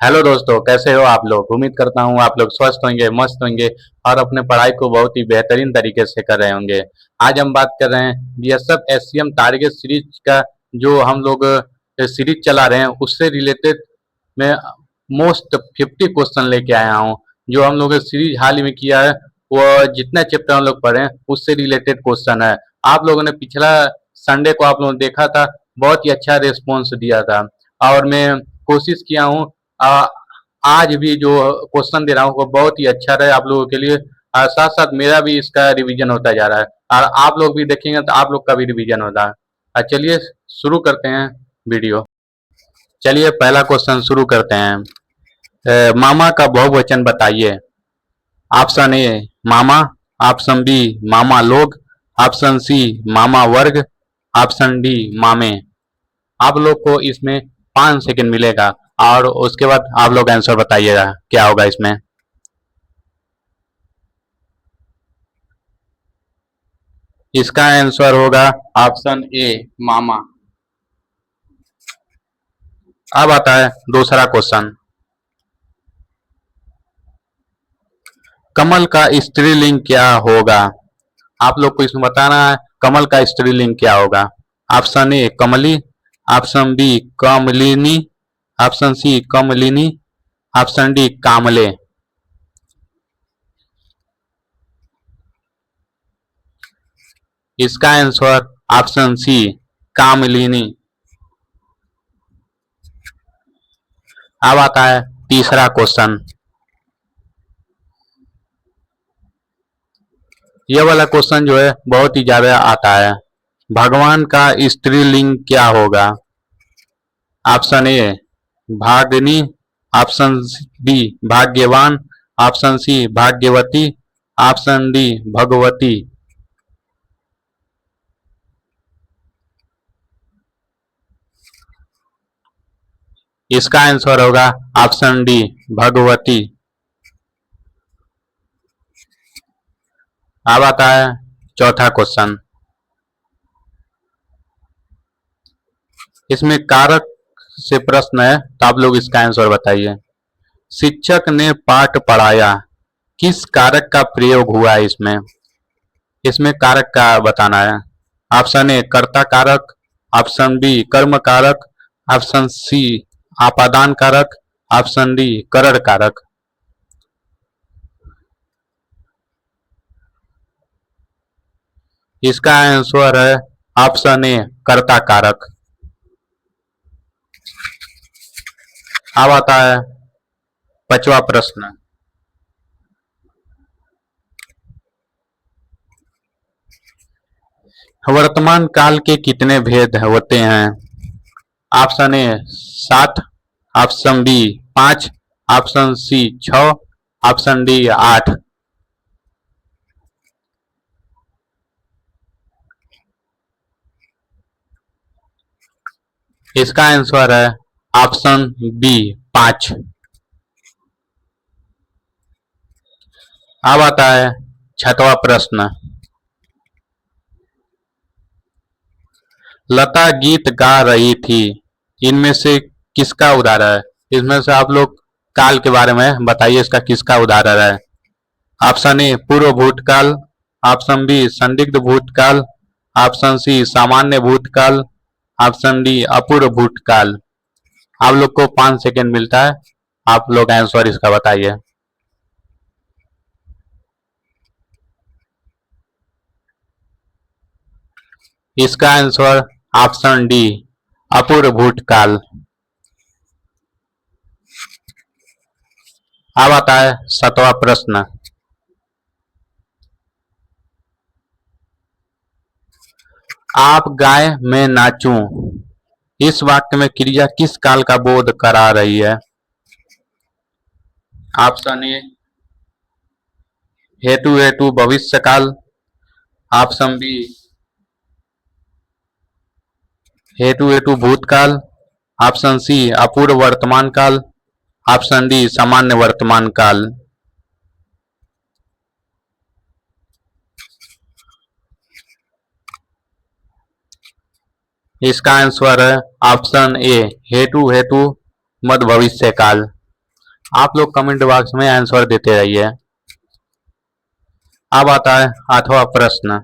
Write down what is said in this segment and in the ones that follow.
Hello दोस्तों, कैसे हो आप लोग। उम्मीद करता हूँ आप लोग स्वस्थ होंगे, मस्त होंगे और अपने पढ़ाई को बहुत ही बेहतरीन तरीके से कर रहे होंगे। आज हम बात कर रहे हैं बीएसएफ एससीएम टारगेट सीरीज का। जो हम लोग सीरीज चला रहे हैं उससे रिलेटेड मैं मोस्ट 50 क्वेश्चन लेके आया हूँ। जो हम लोग सीरीज हाल ही में किया है वो जितने चैप्टर हम लोग पढ़े हैं उससे रिलेटेड क्वेश्चन है। आप लोगों ने पिछला संडे को आप लोगों ने देखा था, बहुत ही अच्छा रिस्पॉन्स दिया था और मैं कोशिश किया हूँ आ, आज भी जो क्वेश्चन दे रहा हूँ वो बहुत ही अच्छा रहे आप लोगों के लिए। साथ साथ मेरा भी इसका रिवीजन होता जा रहा है और आप लोग भी देखेंगे तो आप लोग का भी रिवीजन होता है। चलिए शुरू करते हैं वीडियो। चलिए पहला क्वेश्चन शुरू करते हैं। मामा का बहुवचन बताइए। ऑप्शन ए मामा, ऑप्शन बी मामा लोग, ऑप्शन सी मामा वर्ग, ऑप्शन डी मामे। आप लोग को इसमें 5 सेकंड मिलेगा और उसके बाद आप लोग आंसर बताइएगा क्या होगा इसमें। इसका आंसर होगा ऑप्शन ए मामा। अब आता है दूसरा क्वेश्चन। कमल का स्त्रीलिंग क्या होगा। आप लोग को इसमें बताना है कमल का स्त्रीलिंग क्या होगा। ऑप्शन ए कमली, ऑप्शन बी कमलिनी, ऑप्शन सी कमलिनी, ऑप्शन डी कामले। इसका आंसर ऑप्शन सी कामलिनी। अब आता है तीसरा क्वेश्चन। ये वाला क्वेश्चन जो है बहुत ही ज्यादा आता है। भगवान का स्त्रीलिंग क्या होगा। ऑप्शन ए भागिनी, ऑप्शन बी भाग्यवान, ऑप्शन सी भाग्यवती, ऑप्शन डी भगवती। इसका आंसर होगा ऑप्शन डी भगवती। अब आता है चौथा क्वेश्चन। इसमें कारक से प्रश्न है तो आप लोग इसका आंसर बताइए। शिक्षक ने पाठ पढ़ाया, किस कारक का प्रयोग हुआ है इसमें। इसमें कारक का बताना है। ऑप्शन ए कर्ता कारक, ऑप्शन बी कर्म कारक, ऑप्शन सी आपादान कारक, ऑप्शन डी करण कारक। इसका आंसर है ऑप्शन ए कर्ता कारक। अब आता है पांचवा प्रश्न। वर्तमान काल के कितने भेद होते हैं। Option A 7, option B 5, option C 6, option D 8। इसका आंसर है ऑप्शन बी 5। अब आता है छठवां प्रश्न। लता गीत गा रही थी, इनमें से किसका उदाहरण है। इसमें से आप लोग काल के बारे में बताइए, इसका किसका उदाहरण है। ऑप्शन ए पूर्व भूतकाल, ऑप्शन बी संदिग्ध भूतकाल, ऑप्शन सी सामान्य भूतकाल, ऑप्शन डी अपूर्व भूतकाल। आप लोग को 5 सेकंड मिलता है, आप लोग आंसर इसका बताइए। इसका आंसर ऑप्शन डी अपूर्व भूतकाल। अब आता है 7वां प्रश्न। आप गाय मैं नाचूं, इस वाक्य में क्रिया किस काल का बोध करा रही है। ऑप्शन ए हेतु हेतु भविष्य काल, ऑप्शन बी हेतु हेतु भूतकाल, ऑप्शन सी अपूर्व वर्तमान काल, ऑप्शन डी सामान्य वर्तमान काल। इसका आंसर है ऑप्शन ए हेतु हेतु मध्य भविष्य काल। आप लोग कमेंट बॉक्स में आंसर देते रहिए। अब आता है 8वां प्रश्न।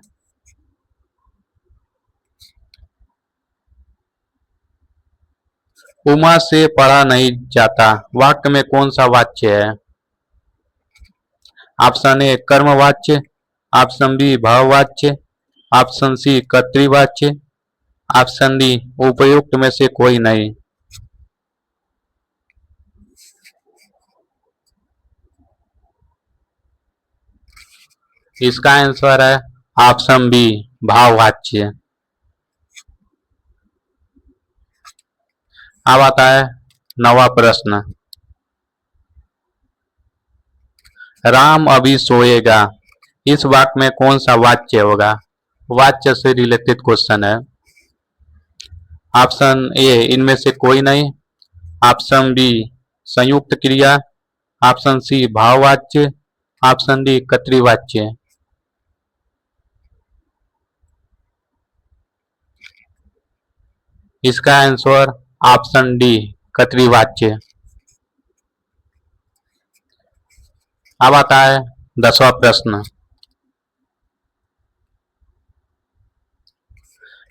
उमा से पढ़ा नहीं जाता वाक्य में कौन सा वाच्य है? ऑप्शन ए कर्मवाच्य, ऑप्शन बी भाववाच्य, ऑप्शन सी कर्तृवाच्य, ऑप्शन डी उपयुक्त में से कोई नहीं। इसका आंसर है ऑप्शन बी भाववाच्य। अब आता है 9वां प्रश्न। राम अभी सोएगा, इस वाक्य में कौन सा वाच्य होगा? वाच्य से रिलेटेड क्वेश्चन है। ऑप्शन ए इनमें से कोई नहीं, ऑप्शन बी संयुक्त क्रिया, ऑप्शन सी भाववाच्य, ऑप्शन डी कर्तृवाच्य। इसका आंसर ऑप्शन डी कर्तृवाच्य। अब आता है 10वां प्रश्न।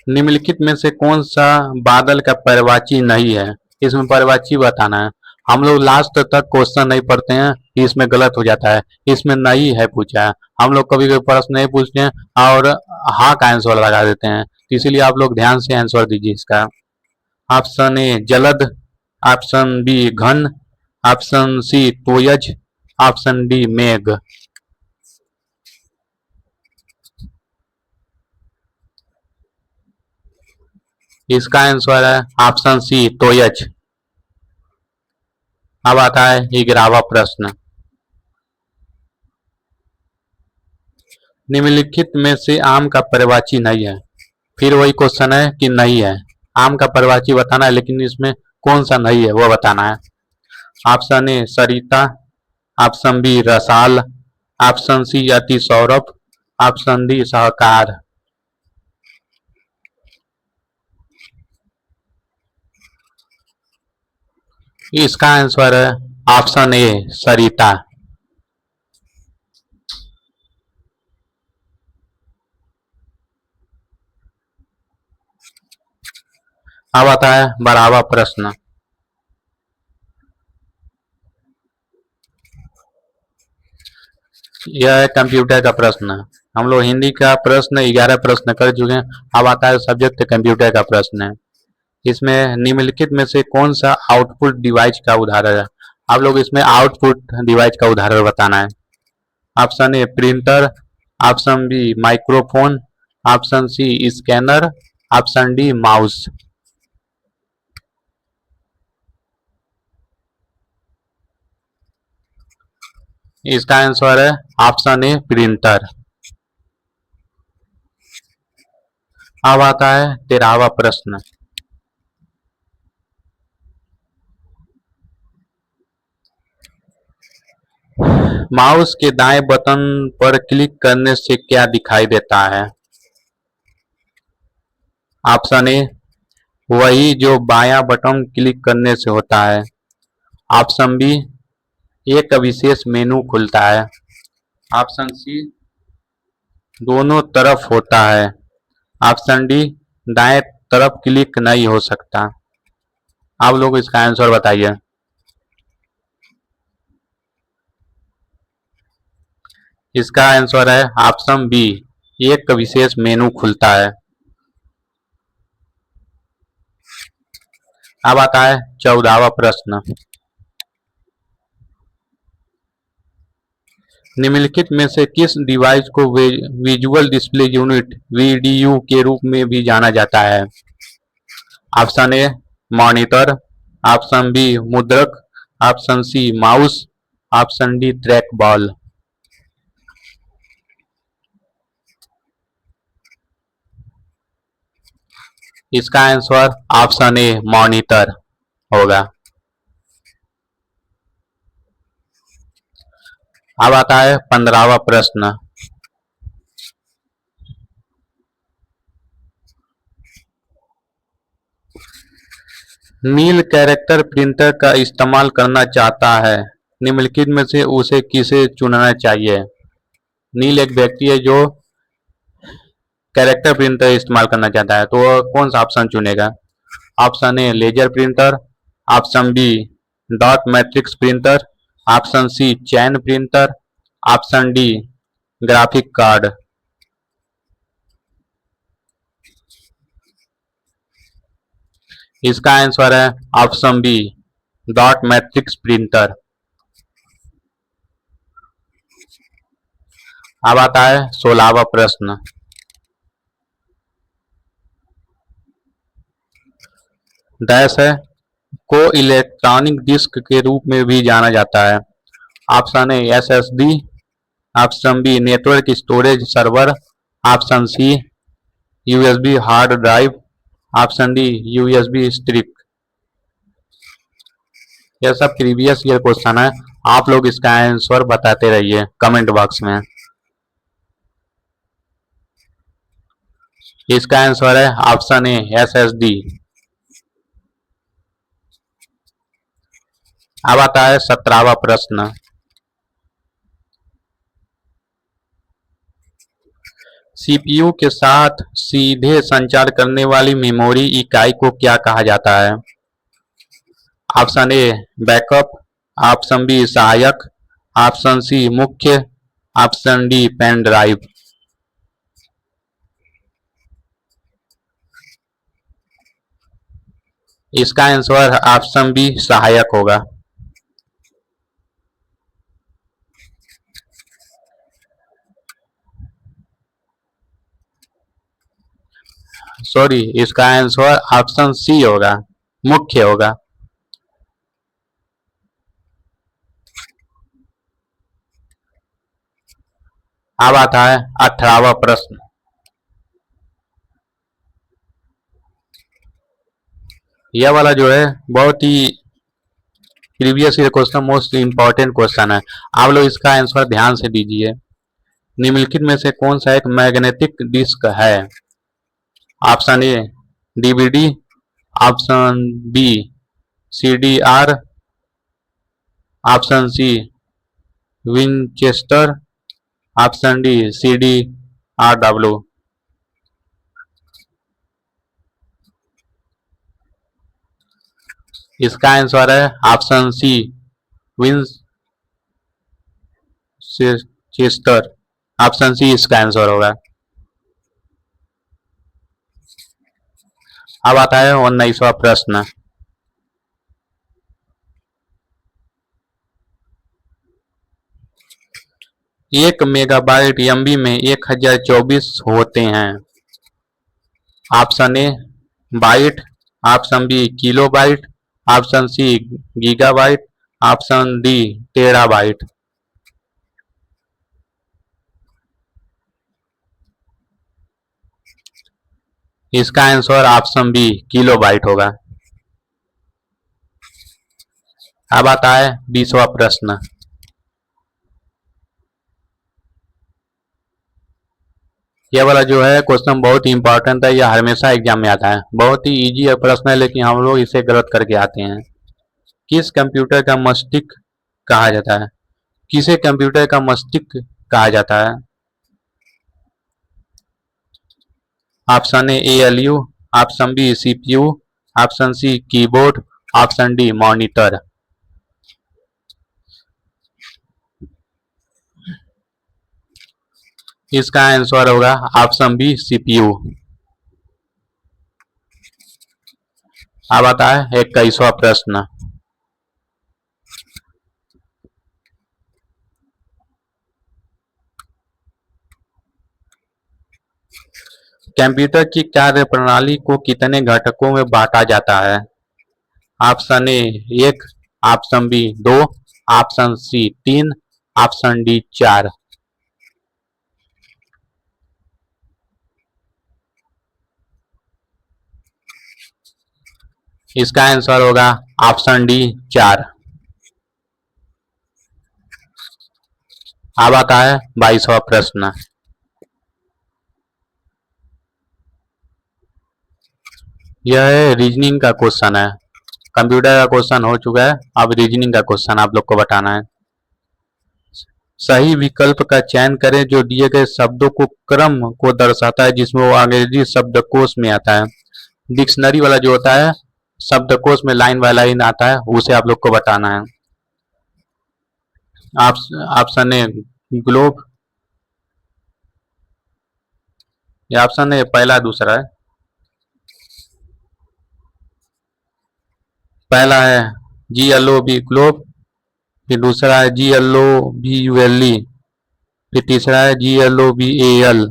निम्नलिखित में से कौन सा बादल का पर्यायवाची नहीं है? इसमें पर्यायवाची बताना है। हम लोग लास्ट तक क्वेश्चन नहीं पढ़ते हैं, इसमें गलत हो जाता है। इसमें नहीं है पूछा है, हम लोग कभी कभी प्रश्न नहीं पूछते हैं और हाँ का आंसर लगा देते हैं, इसीलिए आप लोग ध्यान से आंसर दीजिए इसका। ऑप्शन ए जलद, ऑप्शन बी घन, ऑप्शन सी तोयज, ऑप्शन डी मेघ। इसका आंसर है ऑप्शन सी तोयज। अब आता है 11वां प्रश्न। निम्नलिखित में से आम का पर्यायवाची नहीं है। फिर वही क्वेश्चन है कि नहीं है, आम का पर्यायवाची बताना है, लेकिन इसमें कौन सा नहीं है वो बताना है। ऑप्शन ए सरिता, ऑप्शन बी रसाल, ऑप्शन सी अति सौरभ, ऑप्शन डी सहकार। इसका आंसर है ऑप्शन ए सरिता। अब आता है 12वां प्रश्न। यह है कंप्यूटर का प्रश्न। हम लोग हिंदी का प्रश्न 11 प्रश्न कर चुके हैं। अब आता है सब्जेक्ट कंप्यूटर का प्रश्न है। इसमें निम्नलिखित में से कौन सा आउटपुट डिवाइस का उदाहरण है? आप लोग इसमें आउटपुट डिवाइस का उदाहरण बताना है। Option A printer, option B microphone, option C scanner, option D mouse. इसका आंसर है ऑप्शन ए प्रिंटर। अब आता है 13वां प्रश्न। माउस के दाएं बटन पर क्लिक करने से क्या दिखाई देता है? ऑप्शन ए वही जो बायां बटन क्लिक करने से होता है, ऑप्शन बी एक विशेष मेनू खुलता है, ऑप्शन सी दोनों तरफ होता है, ऑप्शन डी दाएं तरफ क्लिक नहीं हो सकता। आप लोग इसका आंसर बताइए। इसका आंसर है ऑप्शन बी एक विशेष मेनू खुलता है। अब आता है 14वां प्रश्न। निम्नलिखित में से किस डिवाइस को विजुअल डिस्प्ले यूनिट वीडीयू के रूप में भी जाना जाता है? Option A monitor, option B मुद्रक, option C mouse, option D track ball. इसका आंसर ऑप्शन ए मॉनिटर होगा। अब आता है 15वां प्रश्न। नील कैरेक्टर प्रिंटर का इस्तेमाल करना चाहता है निम्नलिखित में से उसे किसे चुनना चाहिए? नील एक व्यक्ति है जो कैरेक्टर प्रिंटर इस्तेमाल करना चाहता है, तो वह कौन सा ऑप्शन चुनेगा? Option A laser printer, option B dot matrix printer, option C chain printer, option D graphic card. इसका आंसर है option B dot matrix printer. अब आता है 16वां प्रश्न। डैश है को इलेक्ट्रॉनिक डिस्क के रूप में भी जाना जाता है। Option A SSD, option B network storage server, option C USB hard drive, option D USB stick. यह सब प्रीवियस ईयर क्वेश्चन है, आप लोग इसका आंसर बताते रहिए कमेंट बॉक्स में। इसका आंसर है ऑप्शन ए एसएसडी। अब आता है 17वां प्रश्न। सीपीयू के साथ सीधे संचार करने वाली मेमोरी इकाई को क्या कहा जाता है? Option A backup, option B सहायक, ऑप्शन सी मुख्य, ऑप्शन डी पेन ड्राइव। इसका आंसर ऑप्शन बी सहायक होगा। सॉरी, इसका आंसर ऑप्शन सी होगा, मुख्य होगा। अब आता है 18वां प्रश्न। यह वाला जो है बहुत ही previous year question, most important question है, आप लोग इसका आंसर ध्यान से दीजिए। निम्नलिखित में से कौन सा एक मैग्नेटिक डिस्क है? Option A DVD, option B CDR, option C Winchester, option D CD RW. इसका आंसर है option C Winchester. Option C इसका आंसर होगा। अब आता है 19वां प्रश्न। एक मेगाबाइट एमबी में 1024 होते हैं। Option A byte, option B kilobyte, option C gigabyte, option D terabyte. इसका आंसर ऑप्शन बी किलोबाइट होगा। अब आता है 20वां प्रश्न। यह वाला जो है क्वेश्चन बहुत ही इंपॉर्टेंट है, यह हमेशा एग्जाम में आता है, बहुत ही इजी प्रश्न है, लेकिन हम लोग इसे गलत करके आते हैं। किस कंप्यूटर का मस्तिष्क कहा जाता है? किसे कंप्यूटर का मस्तिष्क कहा जाता है? Option A ALU, option B CPU, option C keyboard, option D monitor. इसका आंसर होगा ऑप्शन बी सीपीयू। अब आता है 21वां प्रश्न। कंप्यूटर की कार्य प्रणाली को कितने घटकों में बांटा जाता है? Option A 1, option B 2, option C 3, option D 4। इसका आंसर होगा ऑप्शन डी 4। अब आता है 22वां प्रश्न। यह रीजनिंग का क्वेश्चन है, कंप्यूटर का क्वेश्चन हो चुका है, अब रीजनिंग का क्वेश्चन आप लोग को बताना है। सही विकल्प का चयन करें जो दिए गए शब्दों को क्रम को दर्शाता है जिसमें वो अंग्रेजी शब्दकोश में आता है। डिक्शनरी वाला जो होता है शब्दकोश में लाइन बाय लाइन आता है, उसे आप लोग को बताना है। ऑप्शन ए ग्लोब, ये ऑप्शन ए पहला दूसरा है। पहला है GLOB ग्लोब, फिर दूसरा है GLOBULE, फिर तीसरा है GLOBAL,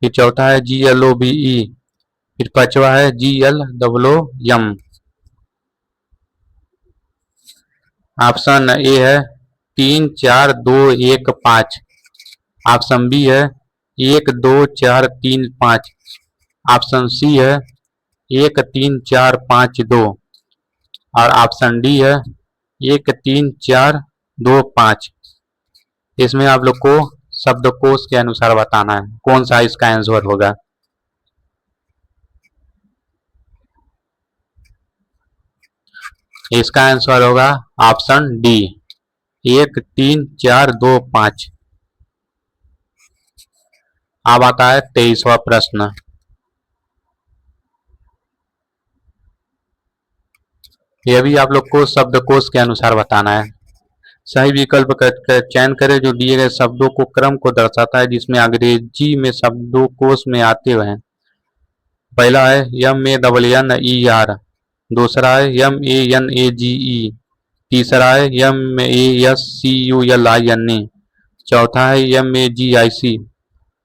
फिर चौथा है GLOBE, फिर पांचवा है GLOM। ऑप्शन ए है 3 4 2 1 5, ऑप्शन बी है 1 2 4 3 5, ऑप्शन सी है 1 3 4 5 2, और ऑप्शन डी है 1 3 4 2 5। इसमें आप लोग को शब्दकोश के अनुसार बताना है कौन सा इसका आंसर होगा। इसका आंसर होगा ऑप्शन डी 1 3 4 2 5। अब आता है 23वां प्रश्न। यह भी आप लोग को शब्दकोश के अनुसार बताना है। सही विकल्प का चयन करें जो दिए गए शब्दों को क्रम को दर्शाता है जिसमें अंग्रेजी में शब्दकोश में आते हुए हैं। पहला है MANNER, दूसरा है MANAGE, तीसरा है MASCULINE, चौथा है MAGIC,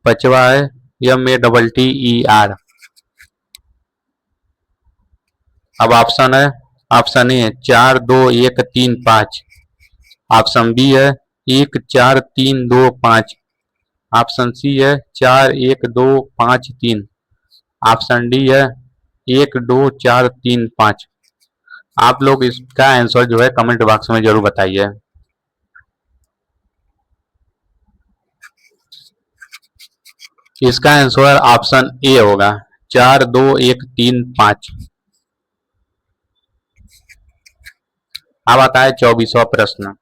पांचवा है MATTER। अब ऑप्शन है, ऑप्शन ए 4 2 1 3 5, ऑप्शन बी है 1 4 3 2 5, ऑप्शन सी है 4 1 2 5 3, ऑप्शन डी है 1 2 4 3 5। आप लोग इसका आंसर जो है कमेंट बॉक्स में जरूर बताइए। इसका आंसर ऑप्शन ए होगा 4 2 1 3 5। अब आता है 24वां प्रश्न।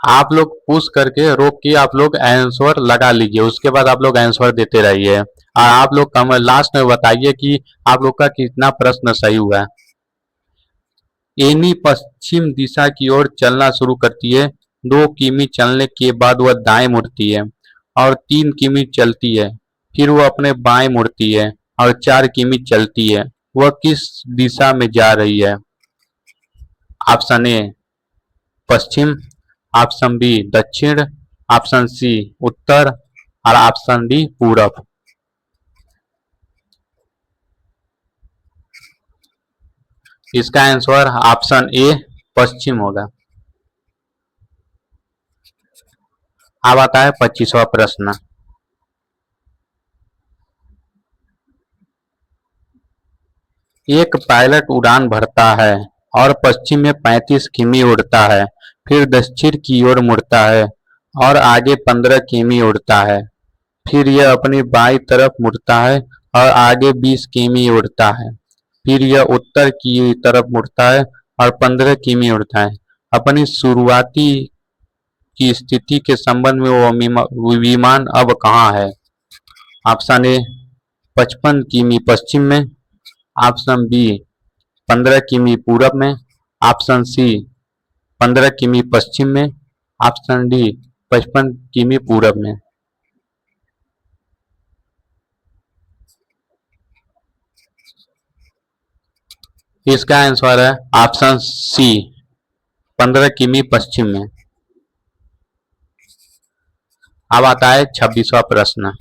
आप लोग पुश करके रोक के आप लोग आंसर लगा लीजिए, उसके बाद आप लोग आंसर देते रहिए और आप लोग लास्ट में बताइए कि आप लोग का कितना प्रश्न सही हुआ है। एनी पश्चिम दिशा की ओर चलना शुरू करती है। 2 किमी चलने के बाद वह दाएं मुड़ती है और 3 किमी चलती है, फिर वह अपने बाएं मुड़ती है और 4 किमी चलती है। वह किस दिशा में जा रही है? ऑप्शन ए पश्चिम, ऑप्शन बी दक्षिण, ऑप्शन सी उत्तर और ऑप्शन डी पूरब। इसका आंसर ऑप्शन ए पश्चिम होगा। अब आता है 25वां प्रश्न। एक पायलट उड़ान भरता है और पश्चिम में 35 किमी उड़ता है, फिर दक्षिण की ओर मुड़ता है और आगे 15 किमी उड़ता है, फिर यह अपनी बाईं तरफ मुड़ता है और आगे 20 किमी उड़ता है, फिर यह उत्तर की तरफ मुड़ता है और 15 किमी उड़ता है। अपनी शुरुआती की स्थिति के संबंध में वो विमान अब कहाँ है? ऑप्शन ए 55 किमी पश्चिम में, ऑप्शन बी 15 किमी पूरब में, ऑप्शन सी 15 किमी पश्चिम में, ऑप्शन डी 55 किमी पूरब में। इसका आंसर है ऑप्शन सी 15 किमी पश्चिम में। अब आता है 26वां प्रश्न।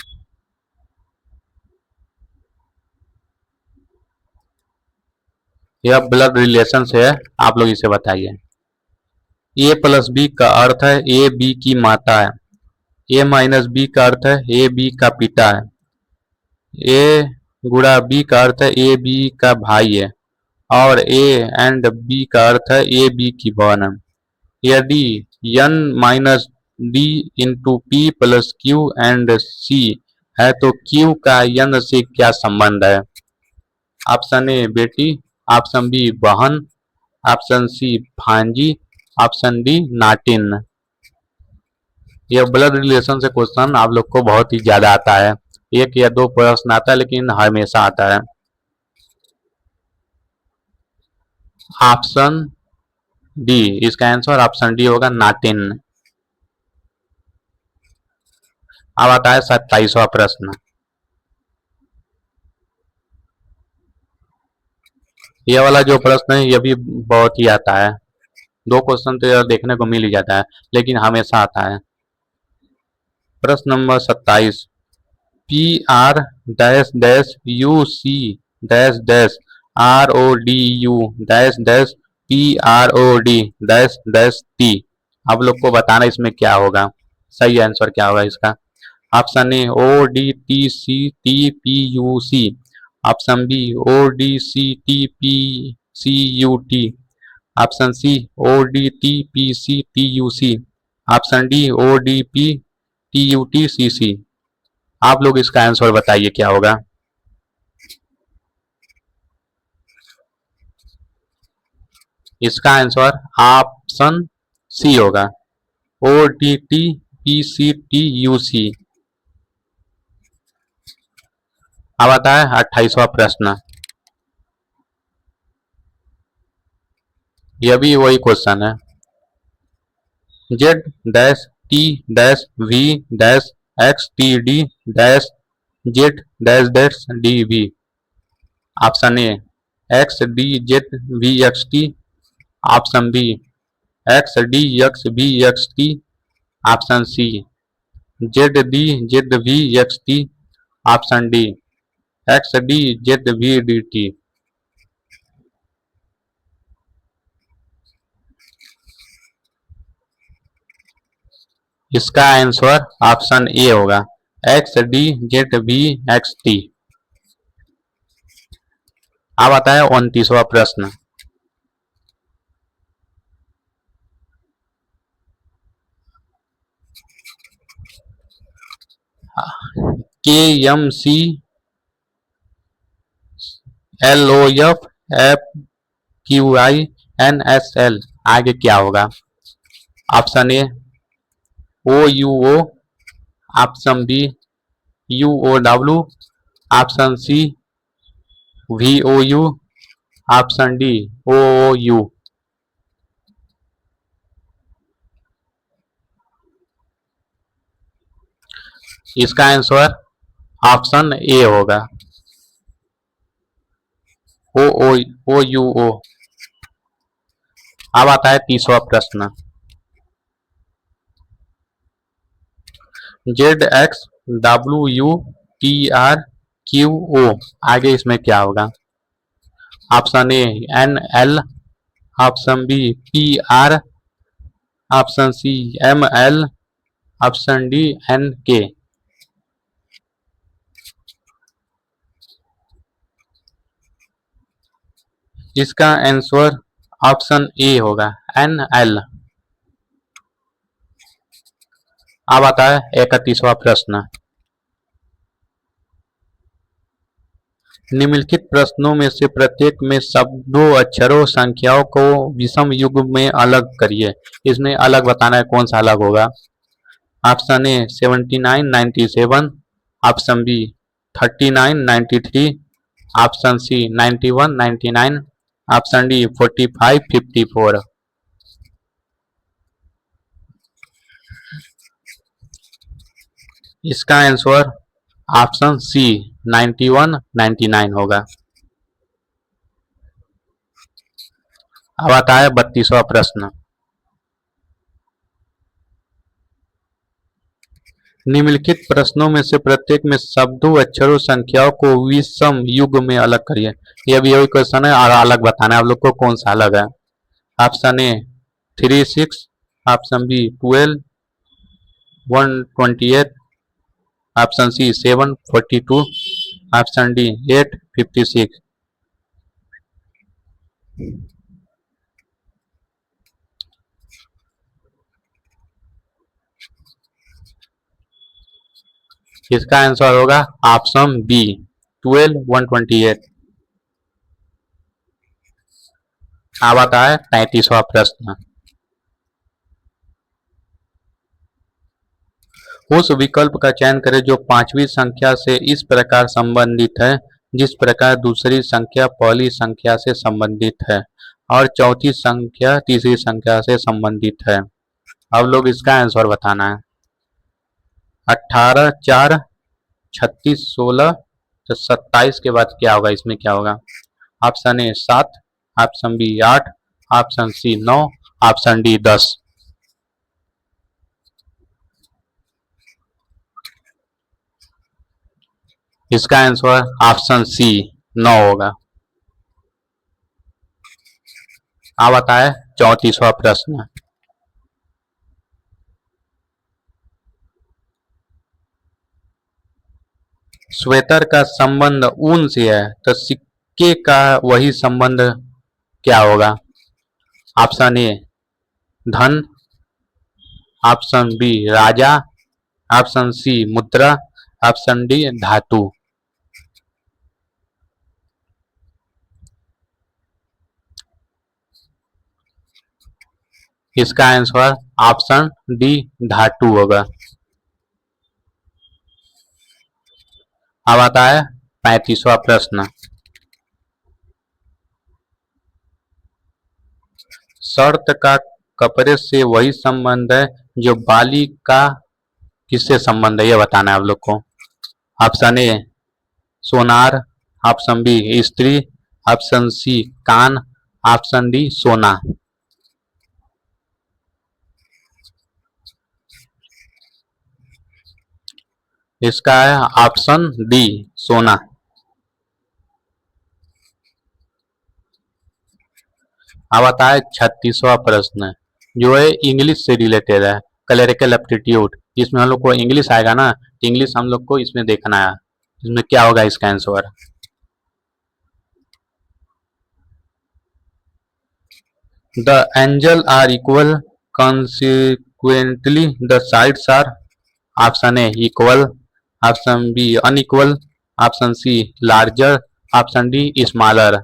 यह ब्लड रिलेशन से है, आप लोग इसे बताइए। ए प्लस बी का अर्थ है ए बी की माता है, ए माइनस बी का अर्थ है ए बी का पिता है, ए गुणा बी का अर्थ है ए बी का भाई है, और ए एंड बी का अर्थ है ए बी की बहन है। यदि n minus D into P plus Q and C है तो क्यू का यन से क्या संबंध है? ऑप्शन ए बेटी, ऑप्शन बी बहन, ऑप्शन सी भांजी, ऑप्शन डी नाटिन। यह ब्लड रिलेशन से क्वेश्चन आप लोग को बहुत ही ज्यादा आता है, एक या दो प्रश्न आता है लेकिन हमेशा आता है। ऑप्शन डी, इसका आंसर ऑप्शन डी होगा नाटिन। अब आता है 27वां प्रश्न। यह वाला जो प्रश्न है यह भी बहुत ही आता है, दो क्वेश्चन तो यह देखने को मिल ही जाता है लेकिन हमेशा आता है। प्रश्न number 27, P R dash dash U C dash dash R O D U dash dash P R O D dash dash T. आप लोग को बताना इसमें क्या होगा, सही आंसर क्या होगा इसका। Option A O D T C T P U C, option B O D C T P C U T, option C O D T P C T U C, option D O D P T U T C C. आप लोग इसका answer बताइए क्या होगा। इसका answer option C होगा, O D T P C T U C. अब आता है 28वां प्रश्न। यह भी वही क्वेश्चन है, Z dash T dash V dash X T D dash Z dash dash D V. Option A X D Z V X T, option B X D X V X T, option C Z D Z V X T, option D X D Z V D T. इसका answer option A होगा, X D Z V X T. अब आता है 29वां प्रश्न। K M C L O F F Q I N S L आगे क्या होगा। Option A O U O, option B U O W, option C V O U, option D O O U. इसका answer option A होगा, O ओ O U ओ। अब आता है 30वां प्रश्न, Z X W U T R Q O आगे इसमें क्या होगा। Option A N L, option B P R, option C M L, option D N K. इसका आंसर ऑप्शन ए होगा, एन एल। अब आता है 31वां प्रश्न, निम्नलिखित प्रश्नों में से प्रत्येक में शब्दों अक्षरों संख्याओं को विषम युग में अलग करिए। इसमें अलग बताना है, कौन सा अलग होगा। Option A 79 97, option B 39 93, option C 91 99, option D 45 54। इसका आंसर ऑप्शन सी 91 99 होगा। अब आता है 32वां प्रश्न, निम्नलिखित प्रश्नों में से प्रत्येक में शब्दों अक्षरों संख्याओं को विषम युग में अलग करिए। यह भी वही क्वेश्चन है और अलग बताना है आप लोग को कौन सा अलग है। Option A 36, option B 12 128, option C 7 42, option D 8 56। इसका आंसर होगा ऑप्शन बी 12,128। अब आता है 35वां प्रश्न। उस विकल्प का चयन करें जो पांचवी संख्या से इस प्रकार संबंधित है जिस प्रकार दूसरी संख्या पहली संख्या से संबंधित है और चौथी संख्या तीसरी संख्या से संबंधित है। अब लोग इसका आंसर बताना है। 18, 4, 36, 16 तो 27 के बाद क्या होगा, इसमें क्या होगा? Option A 7, option B 8, option C 9, option D 10। इसका आंसर ऑप्शन सी 9 होगा। अब आता है 34वां प्रश्न। स्वेटर का संबंध ऊन से है तो सिक्के का वही संबंध क्या होगा? ऑप्शन ए धन, ऑप्शन बी राजा, ऑप्शन सी मुद्रा, ऑप्शन डी धातु। इसका आंसर ऑप्शन डी धातु होगा। अब आता है 35वां प्रश्न। शर्त का कपड़े से वही संबंध है जो बाली का किससे संबंध है, यह बताना है आप लोग को। ऑप्शन ए सोनार, ऑप्शन बी स्त्री, ऑप्शन सी कान, ऑप्शन डी सोना। इसका है ऑप्शन डी सोना। अब आता है 36वां प्रश्न जो है इंग्लिश से रिलेटेड है, क्लरिकल एप्टीट्यूड। इसमें हम लोग को इंग्लिश आएगा ना, इंग्लिश हम लोग को इसमें देखना है, इसमें क्या होगा इसका answer. The angle are equal, consequently the sides are option A equal, option B unequal, option C larger, option D smaller.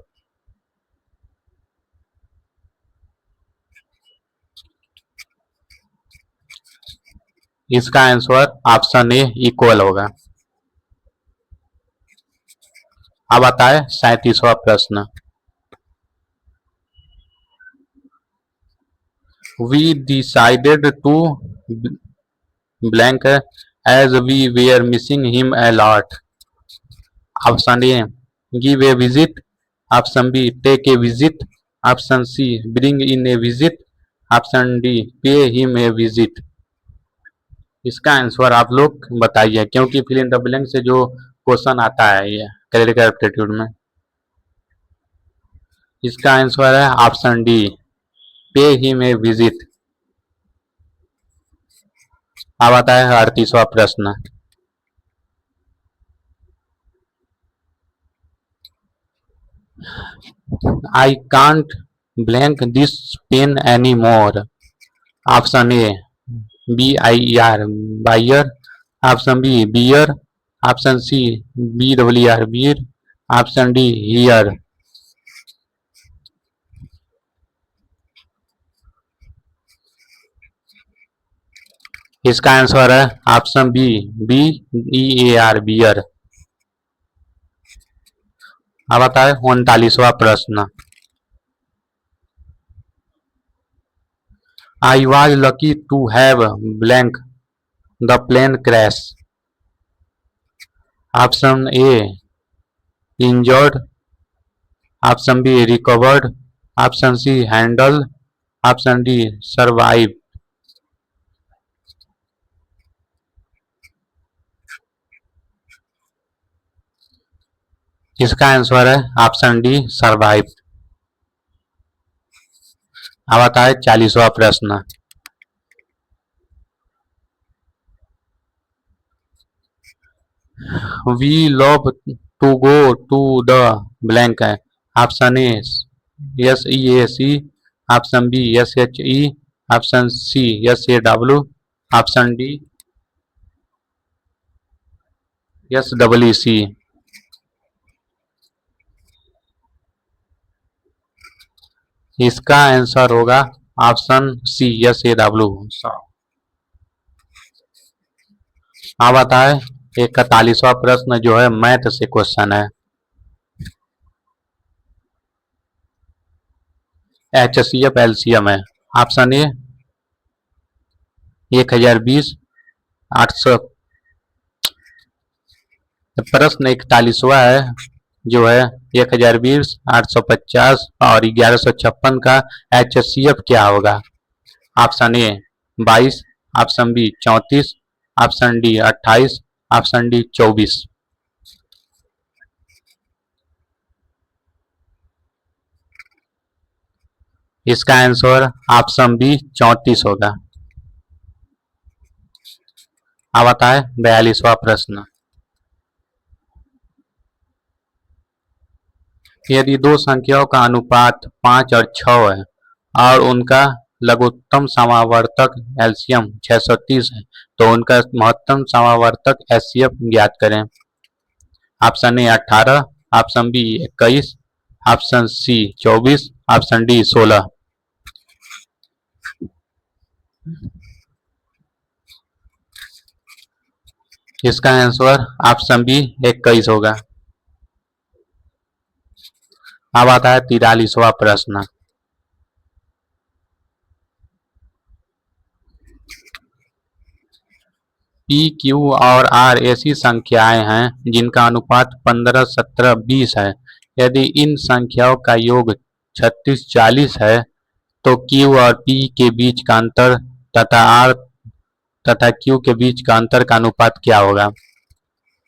इसका आंसर ऑप्शन ए इक्वल होगा। अब आता है 37वां प्रश्न। We decided to blank as we were missing him a lot. Option A give a visit, option B take a visit, option C bring in a visit, option D pay him a visit। इसका answer आप लोग बताइए, क्योंकि fill in the blank से जो question आता है ये क्लरिकल एप्टीट्यूड में। इसका आंसर है option D pay him a visit. अब आता है 38वां प्रश्न। I can't blank this pen any more. Option A BIER buyer, option B bear, option C BWR beer, option D hear. इसका आंसर है ऑप्शन बी BEAR बियर। अब आता है 39वां प्रश्न। I was lucky to have blank the plane crash. Option A injured, option B recovered, option C handle, option D survive. इसका answer है option D survive. अब आता है 40वां प्रश्न। We love to go to the blank है। Option A SEAC, option B SHE, option C SAW, option D. SEEC। इसका answer होगा ऑप्शन सी SAW। अब आता है 41वां प्रश्न जो है मैथ से क्वेश्चन है। HCF LCM है। ऑप्शन ए 1020, 800। प्रश्न 41वां है जो है 1020, 850 और 1156 का HCF क्या होगा। Option A 22, option B 34, option D 28, option D 24। इसका आंसर ऑप्शन बी 34 होगा। अब आता है 42वां प्रश्न। यदि दो संख्याओं का अनुपात 5 और 6 है और उनका लघुत्तम समावर्तक एलसीएम 630 है तो उनका महत्तम समावर्तक एचसीएफ ज्ञात करें। Option A 18, option B 21, option C 24, option D 16। इसका आंसर ऑप्शन बी 21 होगा। अब आता है 43वां प्रश्न। पी क्यू और आर ऐसी संख्याएं हैं जिनका अनुपात 15, 17, 20 है। यदि इन संख्याओं का योग 36, 40 है तो क्यू और पी के बीच का अंतर तथा आर तथा क्यू के बीच का अंतर का अनुपात क्या होगा।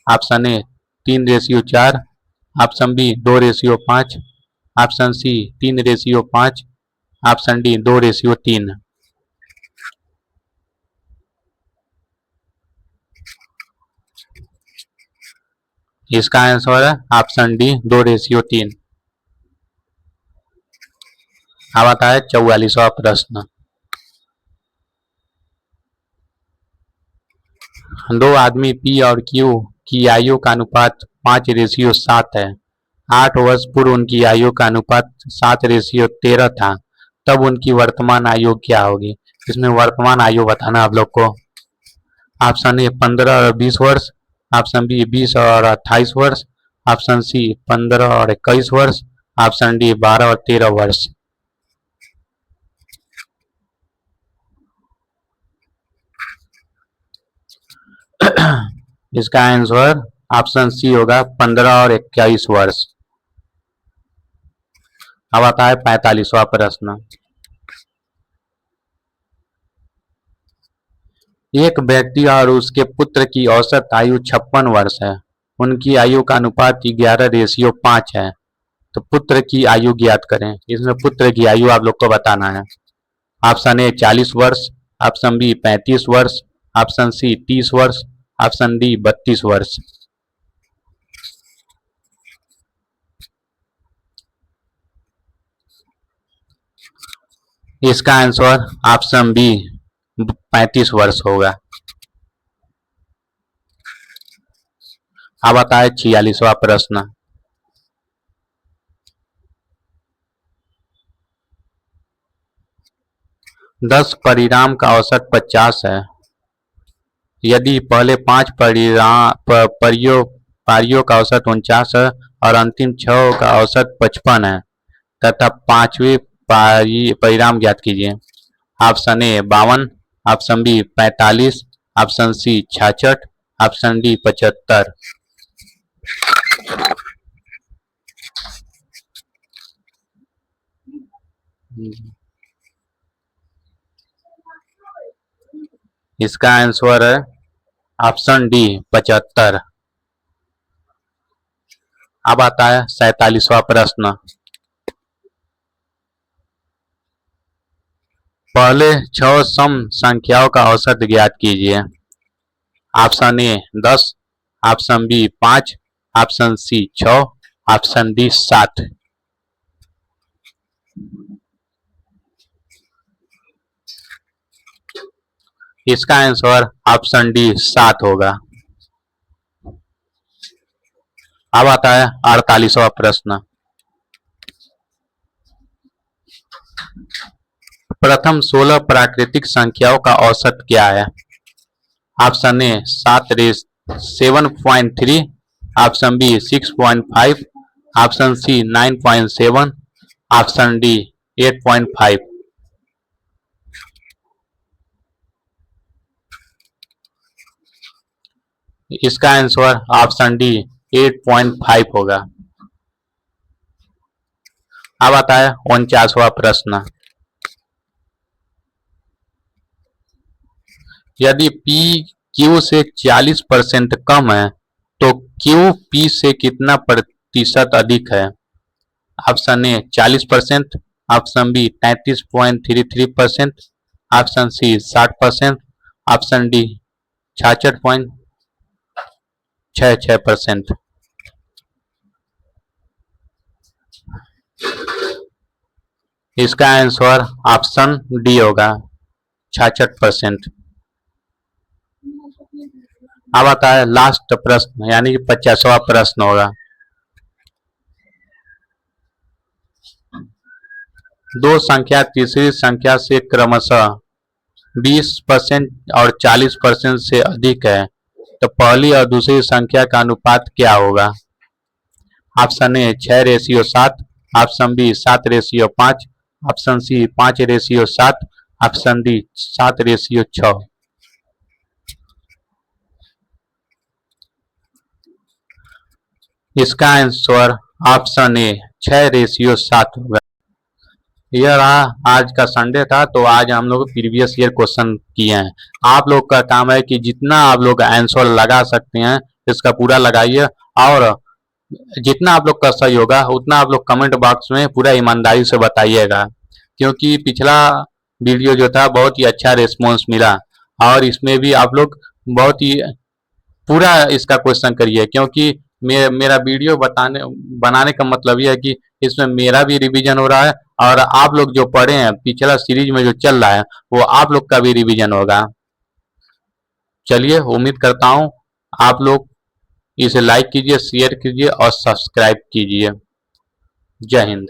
Option A 3:4, option B 2:5, option C 3:5, option D 2:3। इसका आंसर है ऑप्शन डी 2:3। अब आता है 44वां प्रश्न। दो आदमी पी और क्यू की आयु का अनुपात 5:7 है। 8 वर्ष पूर्व उनकी आयु का अनुपात 7:13 था। तब उनकी वर्तमान आयु क्या होगी। इसमें वर्तमान आयु बताना आप लोग को। ऑप्शन ए 15 और 20 वर्ष, ऑप्शन बी 20 और 28 वर्ष, ऑप्शन सी 15 और 21 वर्ष, ऑप्शन डी 12 और 13 वर्ष। इसका आंसर ऑप्शन सी होगा 15 और 21 वर्ष। अब आता है 45वां प्रश्न। एक व्यक्ति और उसके पुत्र की औसत आयु 56 वर्ष है। उनकी आयु का अनुपात 11:5 है। तो पुत्र की आयु ज्ञात करें। इसमें पुत्र की आयु आप लोग को बताना है। ऑप्शन ए 40 वर्ष, ऑप्शन बी 35 वर्ष, ऑप्शन सी 30 वर्ष, ऑप्शन डी 32 वर्ष। इसका आंसर ऑप्शन बी 35 वर्ष होगा। अब आता है 46वां प्रश्न। दस परिणाम का औसत 50 है। यदि पहले 5 पारियों का औसत 49 है और अंतिम 6 का औसत 55 है तथा 5वें परिणाम ज्ञात कीजिए। Option A 52, option B 45, option C 66, option D 75। इसका आंसर है ऑप्शन डी 75। अब आता है 47वां प्रश्न। पहले 6 सम संख्याओं का औसत ज्ञात कीजिए। Option A 10, option B 5, option C 6, option D 7। इसका आंसर ऑप्शन डी 7 होगा। अब आता है 48वां प्रश्न। प्रथम 16 प्राकृतिक संख्याओं का औसत क्या है? Option A 7.3, option B 6.5, option C 9.7, option D 8.5। इसका आंसर ऑप्शन डी 8.5 होगा। अब आता है 49वां प्रश्न। यदि P Q से 40% कम है तो Q P से कितना प्रतिशत अधिक है? Option A 40%, option B 33.33%, option C 60%, option D 66.66%। इसका आंसर ऑप्शन डी होगा 66%। अब आता है लास्ट प्रश्न यानी कि 50वां प्रश्न होगा। दो संख्या तीसरी संख्या से क्रमशः 20% और 40% से अधिक है तो पहली और दूसरी संख्या का अनुपात क्या होगा? Option A 6:7, option B 7:5, option C 5:7, option D 7:6। इसका आंसर ऑप्शन ए 6:7 होगा। यह रहा आज का संडे था, तो आज हम लोग प्रीवियस ईयर क्वेश्चन किए हैं। आप लोग का काम है कि जितना आप लोग आंसर लगा सकते हैं इसका पूरा लगाइए, और जितना आप लोग का सही होगा उतना आप लोग कमेंट बॉक्स में पूरा ईमानदारी से बताइएगा, क्योंकि पिछला वीडियो जो था बहुत ही अच्छा रिस्पॉन्स मिला, और इसमें भी आप लोग बहुत ही पूरा इसका क्वेश्चन करिए, क्योंकि मेरा वीडियो बनाने का मतलब यह है कि इसमें मेरा भी रिवीजन हो रहा है और आप लोग जो पढ़े हैं पिछला सीरीज में जो चल रहा है वो आप लोग का भी रिवीजन होगा। चलिए, उम्मीद करता हूँ आप लोग इसे लाइक कीजिए, शेयर कीजिए और सब्सक्राइब कीजिए। जय हिंद।